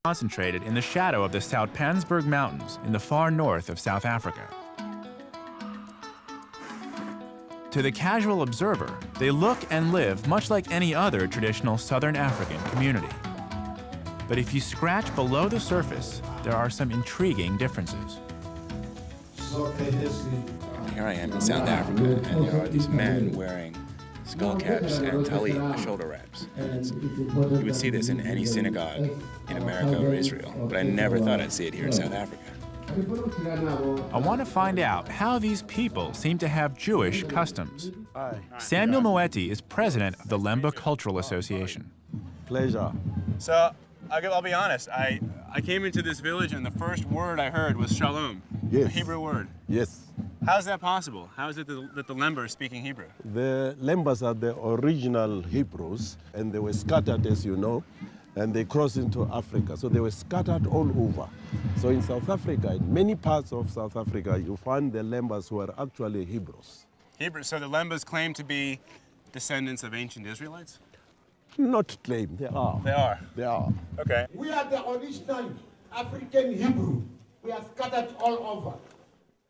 concentrated in the shadow of the Soutpansberg Mountains in the far north of South Africa. To the casual observer, they look and live much like any other traditional Southern African community. But if you scratch below the surface, there are some intriguing differences. Here I am in South Africa, and there are these men wearing skull caps and talit, shoulder wraps. You would see this in any synagogue in America or Israel, but I never thought I'd see it here in South Africa. I want to find out how these people seem to have Jewish customs. Samuel Moeti is president of the Lemba Cultural Association. Pleasure. So, I'll be honest, I came into this village and the first word I heard was shalom, Yes. a Hebrew word. Yes. How's that possible? How is it that the Lemba are speaking Hebrew? The Lembas are the original Hebrews, and they were scattered, as you know, and they crossed into Africa. So they were scattered all over. So in South Africa, in many parts of South Africa, you find the Lembas who are actually Hebrews. Hebrew. So the Lembas claim to be descendants of ancient Israelites? Not claim, they are. They are? They are. Okay. We are the original African Hebrew. We are scattered all over.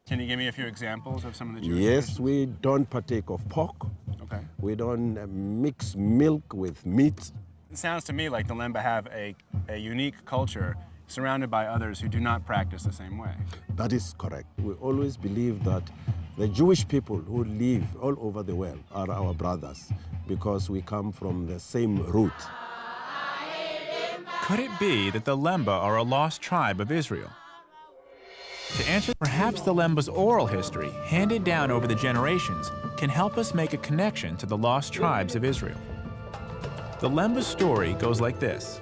Can you give me a few examples of some of the Jewish Yes, traditions? we don't partake of pork. Okay. We don't mix milk with meat. It sounds to me like the Lemba have a unique culture surrounded by others who do not practice the same way. That is correct. We always believe that the Jewish people who live all over the world are our brothers because we come from the same root. Could it be that the Lemba are a lost tribe of Israel? To answer, perhaps the Lemba's oral history, handed down over the generations, can help us make a connection to the lost tribes of Israel. The Lemba's story goes like this.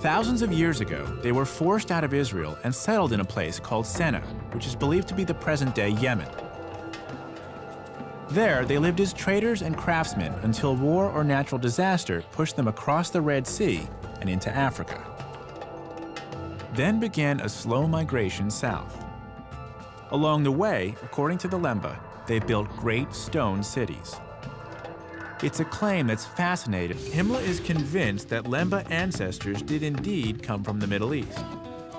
Thousands of years ago, they were forced out of Israel and settled in a place called Senna, which is believed to be the present-day Yemen. There, they lived as traders and craftsmen until war or natural disaster pushed them across the Red Sea and into Africa. Then began a slow migration south. Along the way, according to the Lemba, they built great stone cities. It's a claim that's fascinating. Himla is convinced that Lemba ancestors did indeed come from the Middle East.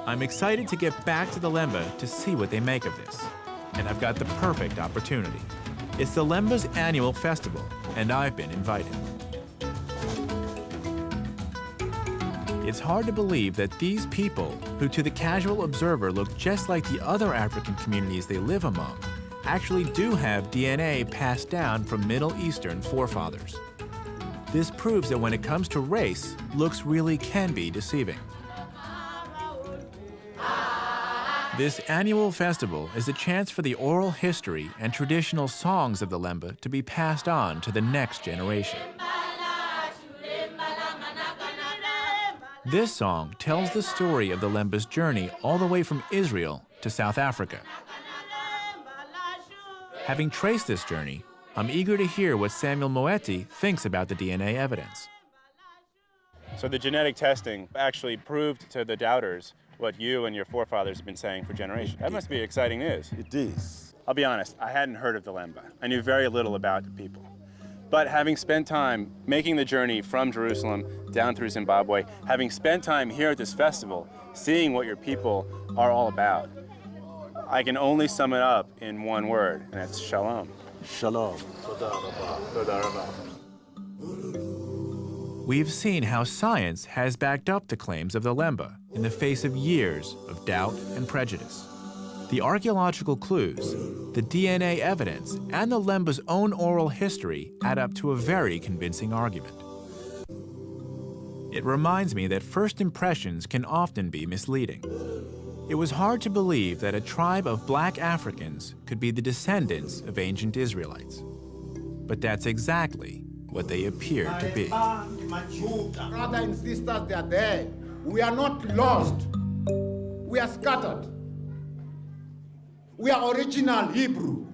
I'm excited to get back to the Lemba to see what they make of this. And I've got the perfect opportunity. It's the Lemba's annual festival, and I've been invited. It's hard to believe that these people, who to the casual observer look just like the other African communities they live among, actually do have DNA passed down from Middle Eastern forefathers. This proves that when it comes to race, looks really can be deceiving. This annual festival is a chance for the oral history and traditional songs of the Lemba to be passed on to the next generation. This song tells the story of the Lemba's journey all the way from Israel to South Africa. Having traced this journey, I'm eager to hear what Samuel Moeti thinks about the DNA evidence. So the genetic testing actually proved to the doubters what you and your forefathers have been saying for generations. That must be exciting news. It is. I'll be honest, I hadn't heard of the Lemba. I knew very little about the people. But having spent time making the journey from Jerusalem down through Zimbabwe, having spent time here at this festival, seeing what your people are all about, I can only sum it up in one word, and it's shalom. Shalom. We've seen how science has backed up the claims of the Lemba in the face of years of doubt and prejudice. The archaeological clues, the DNA evidence, and the Lemba's own oral history add up to a very convincing argument. It reminds me that first impressions can often be misleading. It was hard to believe that a tribe of black Africans could be the descendants of ancient Israelites. But that's exactly what they appear to be. Brothers and sisters, they are there. We are not lost. We are scattered. We are original Hebrew.